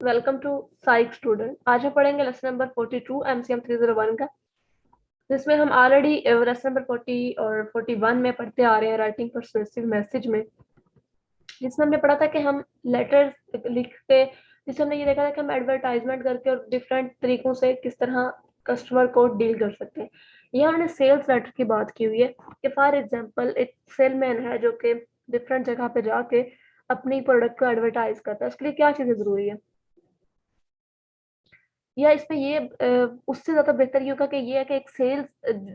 Welcome to psych student. आज हम पढ़ेंगे लेसन नंबर 42 एमसीएम 301 का, जिसमें हम ऑलरेडी लेसन नंबर 40 और 41 में पढ़ते आ रहे हैं राइटिंग परसुएसिव मैसेज में, जिसमें हमने पढ़ा था कि हम लेटर्स लिख के, जिसमें हमने ये देखा था कि हम एडवर्टाइजमेंट करके और डिफरेंट तरीकों से किस तरह कस्टमर को डील कर सकते हैं। यहाँ हमने सेल्स लेटर की बात की हुई है कि फॉर एग्जांपल एक सेलमैन है जो कि डिफरेंट जगह पे जाके अपनी प्रोडक्ट को एडवर्टाइज करता है। उसके लिए क्या चीज़ें ज़रूरी है, या इसमें ये उससे ज़्यादा बेहतर ये होगा कि ये है कि एक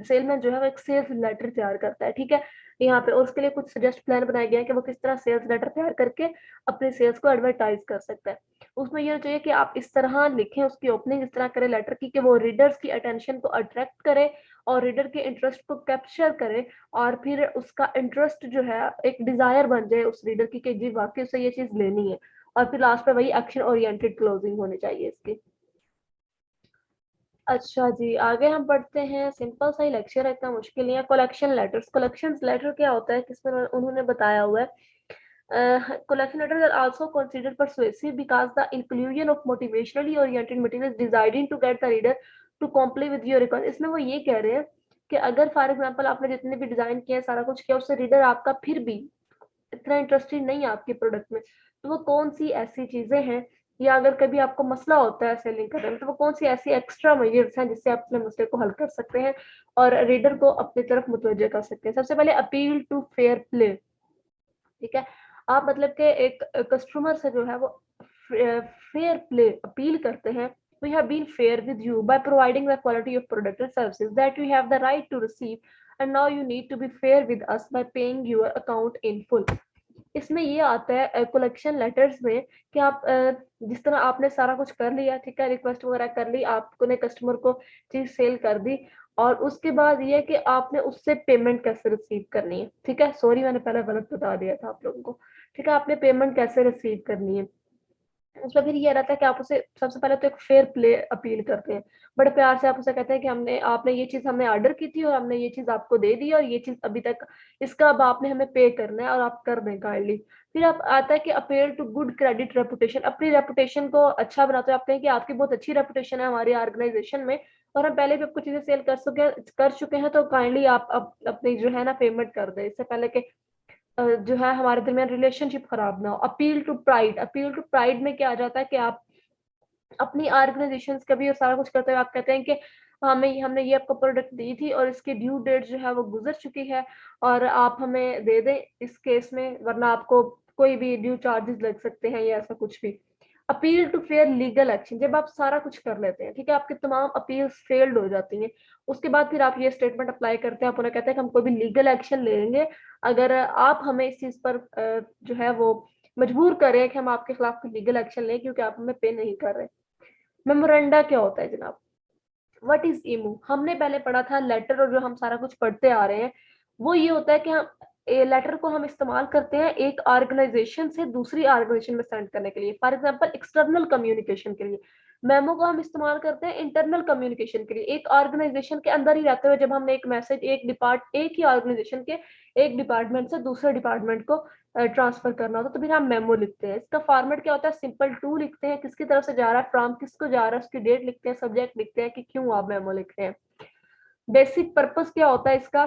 सेलमैन जो है वो एक सेल्स लेटर तैयार करता है, ठीक है। यहाँ पे और उसके लिए कुछ सजेस्ट प्लान बनाया गया है कि वो किस तरह सेल्स लेटर तैयार करके अपने सेल्स को एडवर्टाइज कर सकता है। उसमें ये चाहिए कि आप इस तरह लिखें, उसकी ओपनिंग इस तरह करें लेटर की कि वो रीडर्स की अटेंशन को अट्रैक्ट करे और रीडर के इंटरेस्ट को कैप्चर करे, और फिर उसका इंटरेस्ट जो है एक डिजायर बन जाए उस रीडर की कि जी वाकई उसे ये चीज लेनी है। और फिर लास्ट में वही एक्शन ओरिएंटेड क्लोजिंग होनी चाहिए इसकी। अच्छा जी, आगे हम पढ़ते हैं। सिंपल सा ही लेक्चर है, इतना मुश्किल नहीं है। कलेक्शन लेटर्स, कलेक्शन लेटर क्या होता है, किसमें उन्होंने बताया हुआ है। Collection letters are also considered persuasive because the inclusion of motivationally oriented material designing to get the reader to comply with your request. इसमें वो ये कह रहे हैं कि अगर फॉर एग्जांपल आपने जितने भी डिजाइन किए हैं, सारा कुछ किया, उससे रीडर आपका फिर भी इतना इंटरेस्टेड नहीं है आपके प्रोडक्ट में, तो वो कौन सी ऐसी चीजें हैं, या अगर कभी आपको मसला होता है सेलिंग करने में, तो वो कौन सी ऐसी एक्स्ट्रा मेजर्स हैं जिससे आप अपने मसले को हल कर सकते हैं और रीडर को अपनी तरफ मुतवज्जह कर सकते हैं। सबसे पहले अपील टू फेयर प्ले, ठीक है। आप मतलब कि एक कस्टमर से जो है वो फेयर प्ले अपील करते हैं। We have been fair with you by providing the quality of product and services that you have the right to receive, and now you need to be fair with us by paying your account in full. इसमें ये आता है collection letters में कि आप जिस तरह आपने सारा कुछ कर लिया, ठीक है, रिक्वेस्ट वगैरह कर ली, आपने कस्टमर को चीज सेल कर दी, और उसके बाद ये है कि आपने उससे पेमेंट कैसे रिसीव करनी है, ठीक है। सॉरी, मैंने पहले गलत बता दिया था आप लोगों को, ठीक है। आपने पेमेंट कैसे रिसीव करनी है, उसमें फिर ये रहता है कि आप उसे सबसे पहले तो एक फेयर प्ले अपील करते हैं। बड़े प्यार से आप उसे कहते हैं कि हमने आपने ये चीज हमने ऑर्डर की थी और हमने ये चीज आपको दे दी, और ये चीज अभी तक इसका अब आपने हमें पे करना है और आप कर दें काइंडली। फिर आप आता है कि appeal to good credit reputation, अपनी रेपुटेशन को अच्छा बनाते हो। आप कहें कि आपकी बहुत अच्छी रेपुटेशन है हमारी ऑर्गेनाइजेशन में, और हम पहले भी आपको चीजें सेल कर चुके हैं, तो काइंडली आप अपनी जो है ना पेमेंट कर दें इससे पहले कि जो है हमारे दरमियान रिलेशनशिप खराब ना हो। Appeal to pride, appeal to pride में क्या आ जाता है कि आप अपनी ऑर्गेनाइजेशन का भी सारा कुछ करते हुए आप कहते हैं कि हमें हमने ये आपको प्रोडक्ट दी थी और इसकी ड्यू डेट जो है वो गुजर चुकी है, और आप हमें दे दें इस केस में, वरना आपको कोई भी ड्यू चार्जेस लग सकते हैं या ऐसा कुछ भी। Appeal to fair legal action, जब आप सारा कुछ कर लेते हैं, ठीक है, आपकी तमाम अपील फेल्ड हो जाती हैं, उसके बाद फिर आप ये स्टेटमेंट अप्लाई करते हैं, आप उन्हें कहते हैं कि हम कोई भी लीगल एक्शन ले लेंगे अगर आप हमें इस चीज पर जो है वो मजबूर करें कि हम आपके खिलाफ कोई लीगल एक्शन लें, क्योंकि आप हमें पे नहीं कर रहे। मेमोरेंडा क्या होता है जनाब, व्हाट इज ईमू, हमने पहले पढ़ा था लेटर, और जो हम सारा कुछ पढ़ते आ रहे हैं वो ये होता है कि हम लेटर को हम इस्तेमाल करते हैं एक ऑर्गेनाइजेशन से दूसरी ऑर्गेनाइजेशन में सेंड करने के लिए, फॉर एग्जांपल एक्सटर्नल कम्युनिकेशन के लिए। मेमो को हम इस्तेमाल करते हैं इंटरनल कम्युनिकेशन के लिए, एक ऑर्गेनाइजेशन के अंदर ही रहते हुए जब हमने एक मैसेज एक ही ऑर्गेनाइजेशन के एक डिपार्टमेंट से दूसरे डिपार्टमेंट को ट्रांसफर करना होता है, तो फिर हम मेमो लिखते हैं। इसका फॉर्मेट क्या होता है, सिंपल टू लिखते हैं, किसकी तरफ से जा रहा है, फ्रॉम किसको जा रहा है, उसकी डेट लिखते हैं, सब्जेक्ट लिखते हैं कि क्यों आप मेमो लिख रहे हैं। बेसिक पर्पस क्या होता है इसका,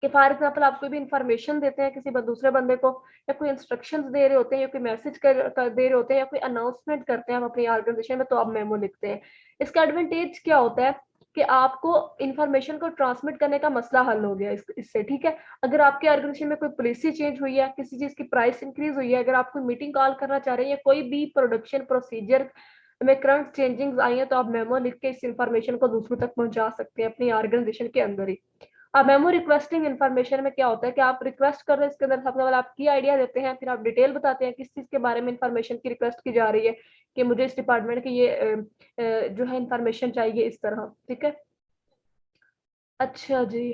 कि फॉर एग्जाम्पल आप कोई भी इंफॉर्मेशन देते हैं किसी दूसरे बंदे को, या कोई इंस्ट्रक्शंस दे रहे होते हैं, या कोई मैसेज कर दे रहे होते हैं, या कोई अनाउंसमेंट करते हैं आप अपनी ऑर्गेनाइजेशन में, तो आप मेमो लिखते हैं। इसका एडवांटेज क्या होता है कि आपको इंफॉर्मेशन को ट्रांसमिट करने का मसला हल हो गया इससे, ठीक है। अगर आपके ऑर्गेनाइजेशन में कोई पॉलिसी चेंज हुई है, किसी चीज की प्राइस इंक्रीज हुई है, अगर आप कोई मीटिंग कॉल करना चाह रहे हैं, या कोई भी प्रोडक्शन प्रोसीजर में करंट चेंजिंग्स आई है, तो आप मेमो लिख के इस इंफॉर्मेशन को दूसरों तक पहुंचा सकते हैं अपनी ऑर्गेनाइजेशन के अंदर ही। अब मेमो रिक्वेस्टिंग इन्फॉर्मेशन में क्या होता है कि आप रिक्वेस्ट कर रहे हैं, इसके अंदर सबसे पहले आप की आइडिया देते हैं, फिर आप डिटेल बताते हैं किस चीज के बारे में इन्फॉर्मेशन की रिक्वेस्ट की जा रही है, कि मुझे इस डिपार्टमेंट की ये जो है इन्फॉर्मेशन चाहिए इस तरह, ठीक है। अच्छा जी,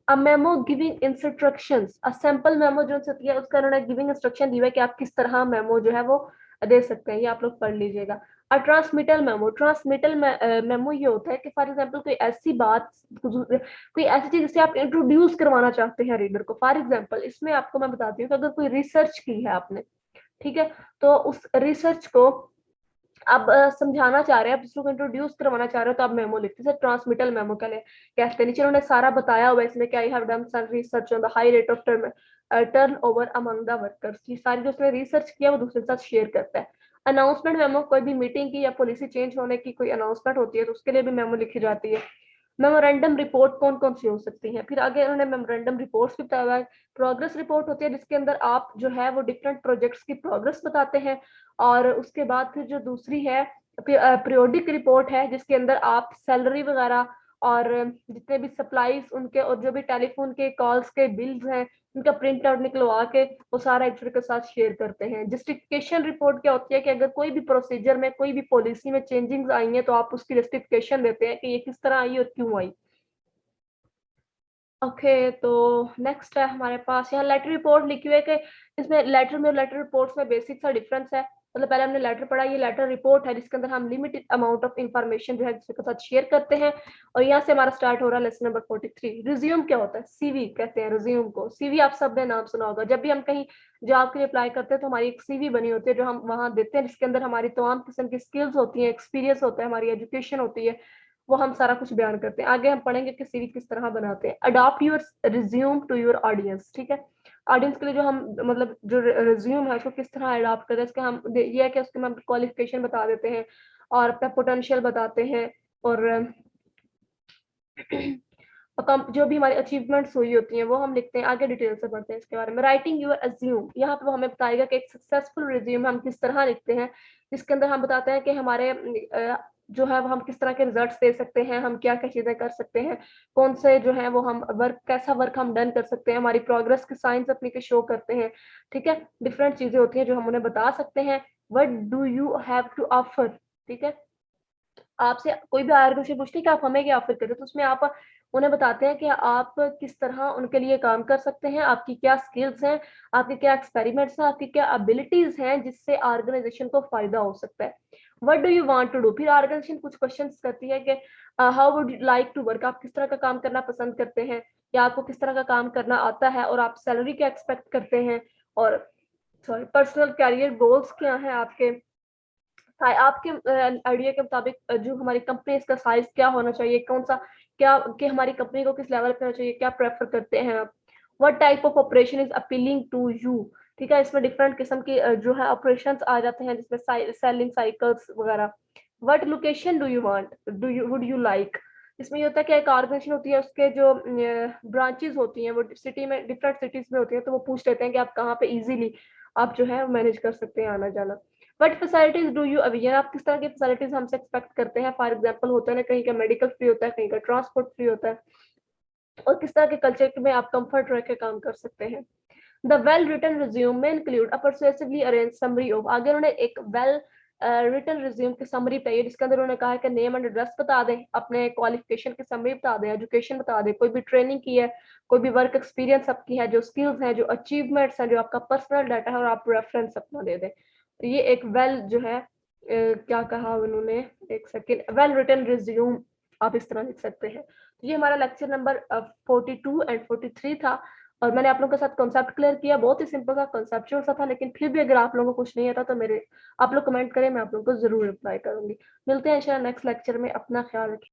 a memo giving instructions, a sample memo जो होती है उसका उन्होंने गिविंग इंस्ट्रक्शन दिया है कि आप किस तरह मेमो जो है वो दे सकते हैं, ये आप लोग पढ़ लीजिएगा। अ ट्रांसमिटल मेमो, ट्रांसमिटल मेमो ये होता है कि फॉर एग्जांपल कोई ऐसी बात, कोई ऐसी चीज जिसे आप इंट्रोड्यूस करवाना चाहते हैं रीडर को। फॉर एग्जांपल इसमें आपको मैं बताती हूँ कि अगर कोई रिसर्च की है आपने, ठीक है, तो उस रिसर्च को आप समझाना चाह रहे हैं, आप दूसरों को इंट्रोड्यूस करवाना चाह रहे हो, तो आप मेमो लिखते हैं। ट्रांसमिटल मेमो के लिए कहते हैं। नीचे उन्होंने सारा बताया हुआ है इसमें कि I have done some research on the high rate of turnover among the workers. ये सारी जो उसने रिसर्च किया वो दूसरे के साथ शेयर करता है। अनाउंसमेंट मेमो, कोई भी मीटिंग की या पॉलिसी चेंज होने की कोई अनाउंसमेंट होती है तो उसके लिए भी मेमो लिखी जाती है। मेमोरेंडम रिपोर्ट कौन कौन सी हो सकती है, फिर आगे उन्होंने मेमोरेंडम रिपोर्ट्स भी बताया हुआ है। प्रोग्रेस रिपोर्ट होती है जिसके अंदर आप जो है वो डिफरेंट प्रोजेक्ट्स की प्रोग्रेस बताते हैं। और उसके बाद फिर जो दूसरी है पीरियोडिक रिपोर्ट है जिसके अंदर आप सैलरी वगैरह और जितने भी सप्लाईज उनके और जो भी टेलीफोन के कॉल्स के बिल्स हैं उनका प्रिंट आउट निकलवा के वो सारा एक दूसरे के साथ शेयर करते हैं। जस्टिफिकेशन रिपोर्ट क्या होती है कि अगर कोई भी प्रोसीजर में कोई भी पॉलिसी में चेंजिंग्स आई हैं तो आप उसकी जस्टिफिकेशन देते हैं कि ये किस तरह आई और क्यों आई। ओके, तो नेक्स्ट है हमारे पास यहाँ लेटर रिपोर्ट लिखी हुई है कि इसमें लेटर में और लेटर रिपोर्ट्स में बेसिक सा डिफरेंस है। मतलब पहले हमने लेटर पढ़ा, ये लेटर रिपोर्ट है जिसके अंदर हम लिमिटेड अमाउंट ऑफ इंफॉर्मेशन जो है दूसरे के साथ शेयर करते हैं। और यहाँ से हमारा स्टार्ट हो रहा है लेसन नंबर 43। रिज्यूम क्या होता है? सीवी कहते हैं रिज्यूम को। सीवी आप सब ने नाम सुना होगा। जब भी हम कहीं जॉब के लिए अप्लाई करते हैं तो हमारी एक सीवी बनी होती है जो हम वहाँ देते हैं, जिसके अंदर हमारी तमाम किस्म की स्किल्स होती हैं, एक्सपीरियंस होता है, हमारी एजुकेशन होती है, वो हम सारा कुछ बयान करते हैं। आगे हम पढ़ेंगे कि सीवी किस तरह बनाते हैं। Adopt your resume to your audience, ठीक है। ऑडियंस के लिए जो हम मतलब जो रिज्यूम है उसको किस तरह अडॉप्ट करें, इसका हम ये है कि उसके हम क्वालिफिकेशन बता देते हैं और अपना पोटेंशियल बताते हैं। और जो भी हमारी अचीवमेंट्स हुई होती हैं वो हम लिखते हैं। आगे डिटेल से पढ़ते हैं इसके बारे में। राइटिंग यूर अज्यूम, यहाँ पे वो हमें बताएगा कि एक सक्सेसफुल रिज्यूम हम किस तरह लिखते हैं, जिसके अंदर हम बताते हैं कि हमारे जो है वो हम किस तरह के रिजल्ट्स दे सकते हैं, हम क्या क्या चीजें कर सकते हैं, कौन से जो है वो हम वर्क कैसा वर्क हम डन कर सकते हैं, हमारी प्रोग्रेस के साइंस अपनी के शो करते हैं। ठीक है, डिफरेंट चीजें होती हैं जो हम उन्हें बता सकते हैं। What do you have to offer, ठीक है। आपसे कोई भी ऑर्गेनाइजेशन पूछती है कि आप हमें क्या ऑफर करें, तो उसमें आप उन्हें बताते हैं कि आप किस तरह उनके लिए काम कर सकते हैं, आपकी क्या स्किल्स हैं, आपके क्या एक्सपेरिमेंट्स हैं, आपकी क्या एबिलिटीज हैं जिससे ऑर्गेनाइजेशन को फायदा हो सकता है। What do you want to do, फिर ऑर्गेनाइजेशन कुछ क्वेश्चंस करती है कि how would you like to work, आप किस तरह का काम करना पसंद करते हैं, या आपको किस तरह का काम करना आता है, और आप सैलरी क्या एक्सपेक्ट करते हैं, और सॉरी पर्सनल कैरियर गोल्स क्या हैं आपके, आपके आइडिया के मुताबिक जो हमारी कंपनी इसका साइज क्या होना चाहिए, कौन सा क्या कि हमारी कंपनी को किस लेवल पे होना चाहिए, क्या प्रेफर करते हैं आप। What type of operation is appealing to you, ठीक है। इसमें डिफरेंट किस्म की जो है ऑपरेशंस आ जाते हैं जिसमें सेलिंग साइकिल्स वगैरह। What location do you want, do you would you like, इसमें ये होता है कि एक ऑर्गेनाइजेशन होती है उसके जो ब्रांचेस होती हैं वो सिटी में डिफरेंट सिटीज में होती है, तो वो पूछ लेते हैं कि आप कहाँ पे इजीली आप जो है मैनेज कर सकते हैं आना जाना। What facilities do you aware, आप किस तरह की फैसिलिटीज हमसे एक्सपेक्ट करते हैं। फॉर एग्जाम्पल होता है ना, कहीं का मेडिकल फ्री होता है, कहीं का ट्रांसपोर्ट फ्री होता है, और किस तरह के कल्चर में आप कंफर्ट रह के काम कर सकते हैं। द वेल रिटन रिज्यूम में include a persuasively arrange summary of, आगे उन्होंने एक वेल रिटन रिज्यूम की समरी बताई जिसके अंदर उन्होंने कहा है कि नेम एंड एड्रेस बता दें, अपने क्वालिफिकेशन की समरी बता दें, एजुकेशन बता दें, कोई भी ट्रेनिंग की है, कोई भी वर्क एक्सपीरियंस आपकी है, जो स्किल्स हैं, जो अचीवमेंट्स हैं, जो आपका पर्सनल डाटा है, और आप रेफरेंस अपना दे दें। तो ये एक वेल जो है क्या कहा उन्होंने, एक सेकेंड, वेल रिटन रिज्यूम आप इस तरह लिख सकते हैं। तो ये हमारा लेक्चर नंबर 42 एंड 43 था, और मैंने आप लोगों के साथ कॉन्सेप्ट क्लियर किया। बहुत ही सिंपल सा कॉन्सेप्चुअल सा था, लेकिन फिर भी अगर आप लोगों को कुछ नहीं आता तो मेरे आप लोग कमेंट करें, मैं आप लोगों को जरूर रिप्लाई करूंगी। मिलते हैं इंशाल्लाह नेक्स्ट लेक्चर में। अपना ख्याल रखिए।